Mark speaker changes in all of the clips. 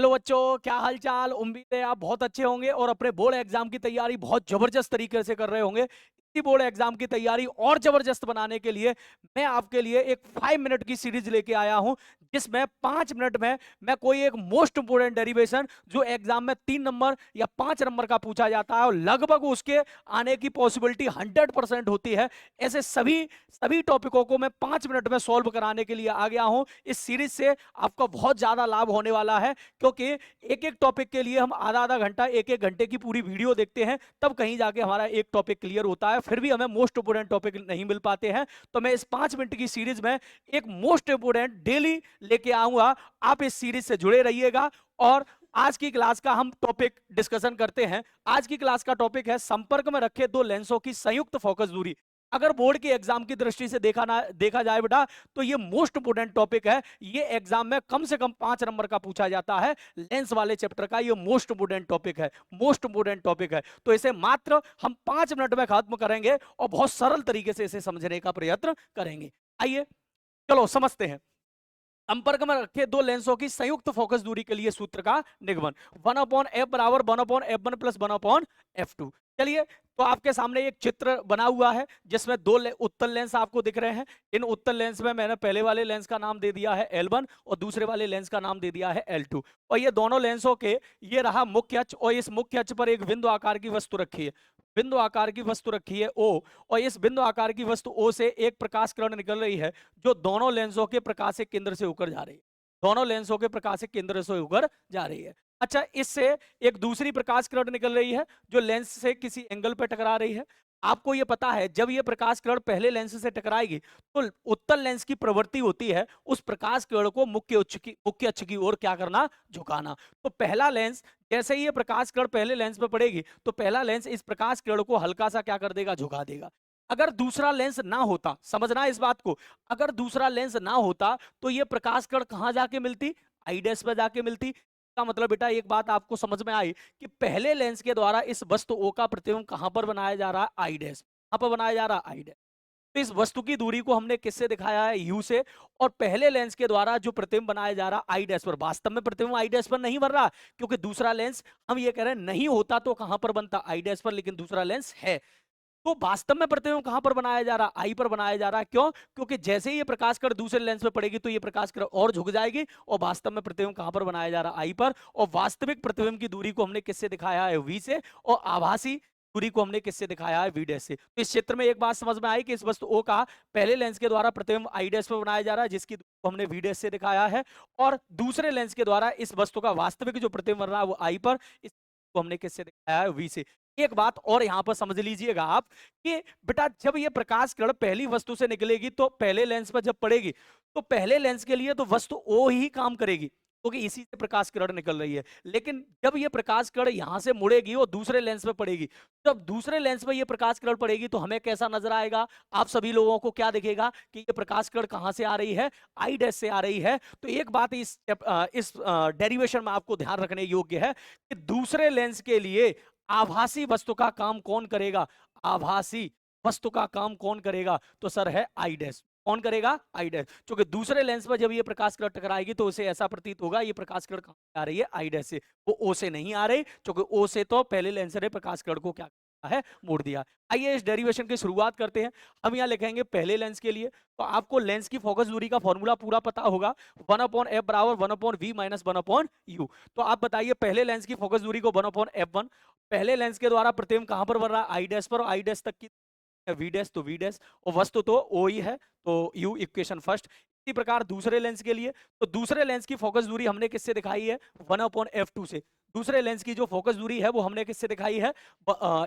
Speaker 1: Hello बच्चों, क्या हाल चाल। उम्मीद है आप बहुत अच्छे होंगे और अपने बोर्ड एग्जाम की तैयारी बहुत जबरदस्त तरीके से कर रहे होंगे। इसी बोर्ड एग्जाम की तैयारी और जबरदस्त बनाने के लिए मैं आपके लिए एक 5 मिनट की सीरीज लेके आया हूं, जिसमें 5 मिनट में मैं कोई एक मोस्ट इंपोर्टेंट डेरिवेशन जो एग्जाम में 3 नंबर या 5 नंबर का पूछा जाता है और लगभग उसके आने की पॉसिबिलिटी 100% होती है, ऐसे सभी सभी टॉपिकों को मैं 5 मिनट में सॉल्व कराने के लिए आ गया हूं। इस सीरीज से आपका बहुत ज्यादा लाभ होने वाला है, क्योंकि एक एक टॉपिक के लिए हम आधा आधा घंटा एक एक घंटे की पूरी वीडियो देखते हैं, तब कहीं जाके हमारा एक टॉपिक क्लियर होता है। फिर भी हमें मोस्ट इंपोर्टेंट टॉपिक नहीं मिल पाते हैं, तो मैं इस 5 मिनट की सीरीज में एक मोस्ट इंपोर्टेंट डेली लेके आऊंगा। आप इस सीरीज से जुड़े रहिएगा और आज की क्लास का हम टॉपिक डिस्कशन करते हैं। आज की क्लास का टॉपिक है संपर्क में रखे दो लेंसों की संयुक्त फोकस दूरी। अगर बोर्ड के एग्जाम की दृष्टि से देखा जाए बेटा, तो ये मोस्ट इंपोर्टेंट टॉपिक है। ये एग्जाम में कम से कम 5 नंबर का पूछा जाता है। लेंस वाले चैप्टर का ये मोस्ट इंपोर्टेंट टॉपिक है, मोस्ट इंपोर्टेंट टॉपिक है। तो इसे मात्र हम 5 मिनट में खत्म करेंगे और बहुत सरल तरीके से इसे समझने का प्रयत्न करेंगे। आइए चलो समझते हैं। संपर्क में रखे दो लेंसों की संयुक्त फोकस दूरी के लिए सूत्र का निगमन 1/f बराबर 1/f1 प्लस 1/f2। चलिए, तो आपके सामने एक चित्र बना हुआ है जिसमें दो उत्तल लेंस आपको दिख रहे हैं। इन उत्तल लेंस में मैंने पहले वाले लेंस का नाम दे दिया है L1 और दूसरे वाले लेंस का नाम दे दिया है L2। और ये दोनों लेंसों के ये रहा मुख्य अक्ष और इस मुख्य अक्ष पर एक बिंदु आकार की वस्तु रखी है। बिंदु आकार की वस्तु रखी है O, और इस बिंदु आकार की वस्तु O से एक प्रकाश किरण निकल रही है जो दोनों लेंसों के प्रकाशिक केंद्र से होकर जा रही है। दोनों लेंसों के प्रकाशिक केंद्र से होकर जा रही है। अच्छा, इससे एक दूसरी प्रकाश किरण निकल रही है जो लेंस से किसी एंगल पर टकरा रही है। आपको ये पता है, जब ये प्रकाश किरण पहले लेंस से टकराएगी तो उत्तल लेंस की प्रवृत्ति होती है उस प्रकाश किरण को मुख्य अक्ष की ओर क्या करना, झुकाना। तो पहला लेंस, जैसे ही ये प्रकाश किरण पहले लेंस पर पड़ेगी तो पहला लेंस इस प्रकाश किरण को हल्का सा क्या कर देगा, झुका देगा। अगर दूसरा लेंस ना होता, समझना इस बात को, अगर दूसरा लेंस ना होता तो ये प्रकाश किरण कहां जाके मिलती, आई डैश पर जाके मिलती। का मतलब बेटा एक बात आपको समझ में आई कि पहले लेंस के द्वारा इस वस्तु O का प्रतिबिंब कहां पर बनाया जा रहा है, आई डैश। कहां पर बनाया जा रहा है, आई डैश। तो इस वस्तु की दूरी को हमने किससे दिखाया है, U से। और पहले लेंस के द्वारा जो प्रतिबिंब बनाया जा रहा है आई डैश पर, वास्तव में प्रतिबिंब आई डैश पर नहीं बन रहा, क्योंकि दूसरा लेंस, हम ये कह रहे हैं नहीं होता तो कहां पर बनता, आई डैश पर, लेकिन दूसरा लेंस है। तो वास्तव में प्रतिबिंब कहां पर बनाया जा रहा है, आई पर बनाया जा रहा है। क्यों? क्योंकि जैसे ही ये प्रकाश किरण दूसरे लेंस पे पड़ेगी तो ये प्रकाश किरण और झुक जाएगी और वास्तव में प्रतिबिंब कहां पर बनाया जा रहा है, आई पर। और वास्तविक प्रतिबिंब की दूरी को हमने किससे दिखाया है, V से, और आभासी दूरी को हमने किससे दिखाया है, V डैश से। तो इस क्षेत्र में एक बात समझ में आई कि इस वस्तु O का पहले लेंस के द्वारा प्रतिबिंब आई डैश पर बनाया जा रहा है, जिसकी दूरी को हमने V डैश से दिखाया है, और दूसरे लेंस के द्वारा इस वस्तु का वास्तविक जो प्रतिबिंब बन रहा है वो आई पर, इसको हमने किससे दिखाया है, V से। एक बात और यहां पर समझ लीजिएगा आप कि बेटा जब ये प्रकाश किरण पहली वस्तु से निकलेगी तो पहले लेंस पर जब पड़ेगी तो पहले लेंस के लिए तो वस्तु O ही काम करेगी, क्योंकि इसी से प्रकाश किरण निकल रही है। लेकिन जब ये प्रकाश किरण यहां से मुड़ेगी और दूसरे लेंस पे पड़ेगी, जब दूसरे लेंस पे ये प्रकाश किरण पड़ेगी तो हमें कैसा नजर आएगा, आप सभी लोगों को क्या दिखेगा कि ये प्रकाश किरण कहां से आ रही है, आई डैश से आ रही है। तो एक बात इस डेरिवेशन में आपको ध्यान रखने योग्य है कि दूसरे लेंस के लिए आभासी वस्तु का काम कौन करेगा, आभासी वस्तु का काम कौन करेगा, तो सर है आई डैश। कौन करेगा, आई डैश। क्योंकि दूसरे लेंस पर जब ये प्रकाश किरण टकराएगी तो उसे ऐसा प्रतीत होगा ये प्रकाश किरण कहां से आ रही है, आई डैश से, वो O से नहीं आ रही, क्योंकि O से तो पहले लेंस ने प्रकाश किरण को क्या किया है, मोड़ दिया। आइए इस डेरिवेशन की शुरुआत करते हैं। हम यहाँ लिखेंगे पहले लेंस के लिए, तो आपको लेंस की फोकस दूरी का फॉर्मूला पूरा पता होगा, 1/f बराबर 1/v माइनस 1/u। तो आप बताइए पहले लेंस की फोकस दूरी को 1/f1, पहले लेंस के द्वारा प्रतिबिंब कहां पर बन रहा है, आई डैश पर, आई डैश तक की V डैश, तो V डैश, और वस्तु तो O ही है, तो U इक्वेशन फर्स्ट। इसी प्रकार दूसरे लेंस के लिए, तो दूसरे लेंस की फोकस दूरी हमने किससे दिखाई है, 1/f2 से। दूसरे लेंस की जो फोकस दूरी है वो हमने किससे दिखाई है,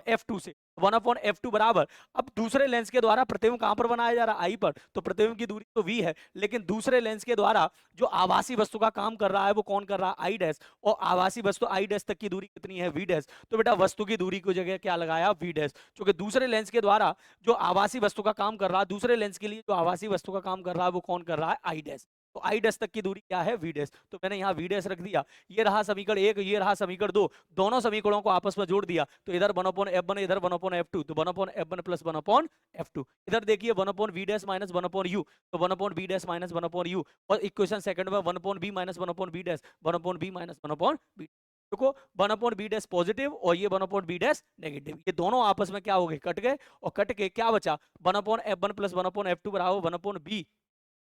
Speaker 1: f2 से। 1/f2 बराबर, अब दूसरे लेंस के द्वारा प्रतिबिंब कहां पर बनाया जा रहा है, आई पर, तो प्रतिबिंब की दूरी तो V है, लेकिन दूसरे लेंस के द्वारा जो आभासी वस्तु का काम कर रहा है वो कौन कर रहा है, आई डैश, और आभासी वस्तु आई डैश तक की दूरी कितनी है, V डैश। तो बेटा वस्तु की दूरी की जगह क्या लगाया, V डैश, क्योंकि दूसरे लेंस के द्वारा जो आभासी वस्तु का काम कर रहा है, दूसरे लेंस के लिए जो आभासी वस्तु का काम कर रहा है वो कौन कर रहा है, आई डैश। तो आई डैश तक की दूरी क्या है, वी डैश। तो मैंने यहाँ वी डैश रख दिया। ये रहा समीकरण 1, ये रहा समीकरण 2, दोनों समीकरणों को आपस में जोड़ दिया तो इधर 1/f1, इधर 1/f2, तो 1/f1 प्लस 1/f2। इधर देखिए 1/v डैश माइनस 1/u, तो 1/v डैश माइनस 1/u। और इक्वेशन सेकंड में 1/b minus 1/v dash, 1/b minus 1/b। देखो 1/b डैश पॉजिटिव और ये 1/b डैश नेगेटिव, ये दोनों आपस में क्या हो गए, कट गए। और कट के क्या बचा, 1/f1 प्लस 1/f2 बराबर 1/b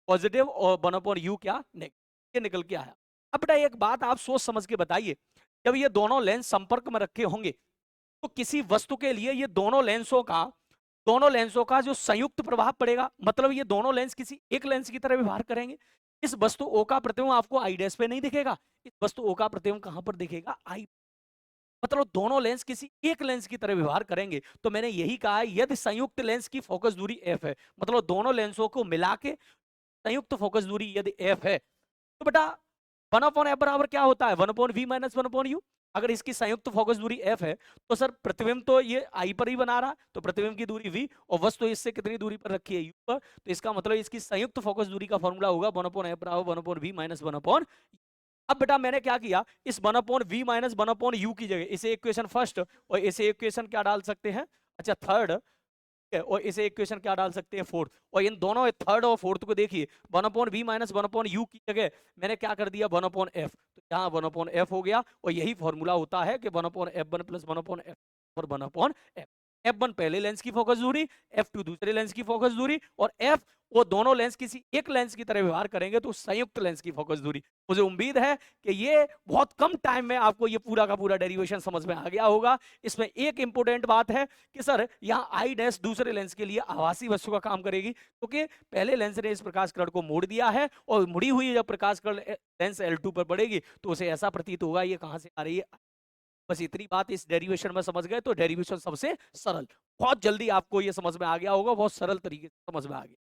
Speaker 1: पॉजिटिव और 1/u क्या नेगेटिव, ये निकल के आया। अब बेटा एक बात आप सोच समझ के बताइए, जब ये दोनों लेंस संपर्क में रखे होंगे तो किसी वस्तु के लिए ये दोनों लेंसों का जो संयुक्त प्रभाव पड़ेगा, मतलब ये दोनों लेंस किसी एक लेंस की तरह व्यवहार करेंगे। इस वस्तु O का प्रतिबिंब आपको आई डैश पे नहीं दिखेगा, इस वस्तु O का प्रतिबिंब कहां पर दिखेगा, आई। मतलब दोनों लेंस किसी एक लेंस की तरह व्यवहार करेंगे। तो मैंने यही कहा है, यदि संयुक्त लेंस की फोकस दूरी f है, मतलब दोनों लेंसों को मिला के संयुक्त फोकस दूरी यदि f है, तो बेटा 1/f बराबर क्या होता है, 1/v माइनस 1/u। अगर इसकी संयुक्त फोकस दूरी f है तो सर प्रतिबिंब तो ये I पर ही बना रहा, तो प्रतिबिंब की दूरी v, और वस्तु इससे कितनी दूरी पर रखी है, u पर। तो इसका मतलब इसकी संयुक्त फोकस दूरी का फॉर्मूला होगा 1/f बराबर 1/v माइनस 1/। अब बेटा मैंने क्या किया, इस 1/v माइनस 1/u की जगह इसे इक्वेशन फर्स्ट और इसे इक्वेशन क्या डाल सकते हैं, अच्छा थर्ड, और इसे इक्वेशन क्या डाल सकते हैं, फोर्थ। और इन दोनों थर्ड और फोर्थ को देखिए, 1/v माइनस 1/u की जगह मैंने क्या कर दिया 1/f, तो यहाँ 1/f हो गया। और यही फॉर्मूला होता है कि 1/f1 प्लस 1/f और 1/f। f1 पहले लेंस की फोकस दूरी, f2 दूसरे लेंस की फोकस दूरी, और f वो दोनों लेंस किसी एक लेंस की तरह व्यवहार करेंगे तो संयुक्त लेंस की फोकस दूरी। मुझे उम्मीद है कि ये बहुत कम टाइम में आपको ये पूरा का पूरा डेरिवेशन समझ में आ गया होगा। इसमें एक इंपॉर्टेंट बात है कि सर यहाँ आई डैश दूसरे लेंस के लिए आभासी वस्तु का काम करेगी, क्योंकि पहले लेंस ने इस प्रकाश किरण को मोड़ दिया है और मुड़ी हुई जब प्रकाश किरण लेंस L2 पर पड़ेगी तो उसे ऐसा प्रतीत होगा ये कहां से आ रही है। बस इतनी बात इस डेरिवेशन में समझ गए तो डेरिवेशन सबसे सरल, बहुत जल्दी आपको ये समझ में आ गया होगा, बहुत सरल तरीके से समझ में आ गया।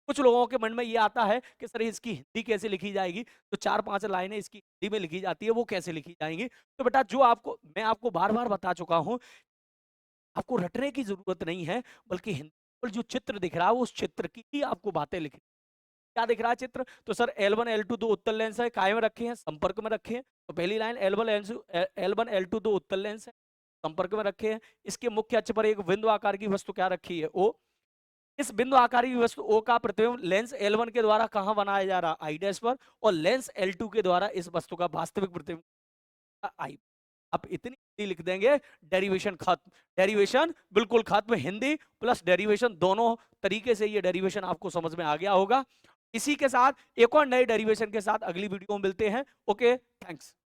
Speaker 1: कुछ लोगों के मन में ये आता है कि सर इसकी हिंदी कैसे लिखी जाएगी, तो 4-5 लाइनें इसकी हिंदी में लिखी जाती है, वो कैसे लिखी जाएंगी। तो बेटा जो आपको मैं आपको बार बार बता चुका हूं, आपको रटने की जरूरत नहीं है, बल्कि हिंदी पर जो चित्र दिख रहा है उस चित्र की ही आपको बातें लिखनी। क्या दिख रहा है चित्र, तो सर L1 L2 दो उत्तल लेंस है, काय में रखे हैं, संपर्क में रखे हैं। तो पहली लाइन L1 L2 दो उत्तल लेंस है, संपर्क में रखे हैं। इसके मुख्य अक्ष पर एक बिंदु आकार की वस्तु क्या रखी है, O। इस बिंदु आकारी वस्तु O का प्रतिबिंब लेंस L1 के द्वारा कहां बनाया जा रहा, आई डैश पर, और लेंस L2 के द्वारा इस वस्तु का वास्तविक प्रतिबिंब आई। आप इतनी हिंदी लिख देंगे, डेरिवेशन खत्म, डेरिवेशन बिल्कुल खत्म। हिंदी प्लस डेरिवेशन दोनों तरीके से ये डेरिवेशन आपको समझ में आ गया होगा। इसी के साथ एक और नए डेरिवेशन के साथ अगली वीडियो में मिलते हैं। Okay, thanks.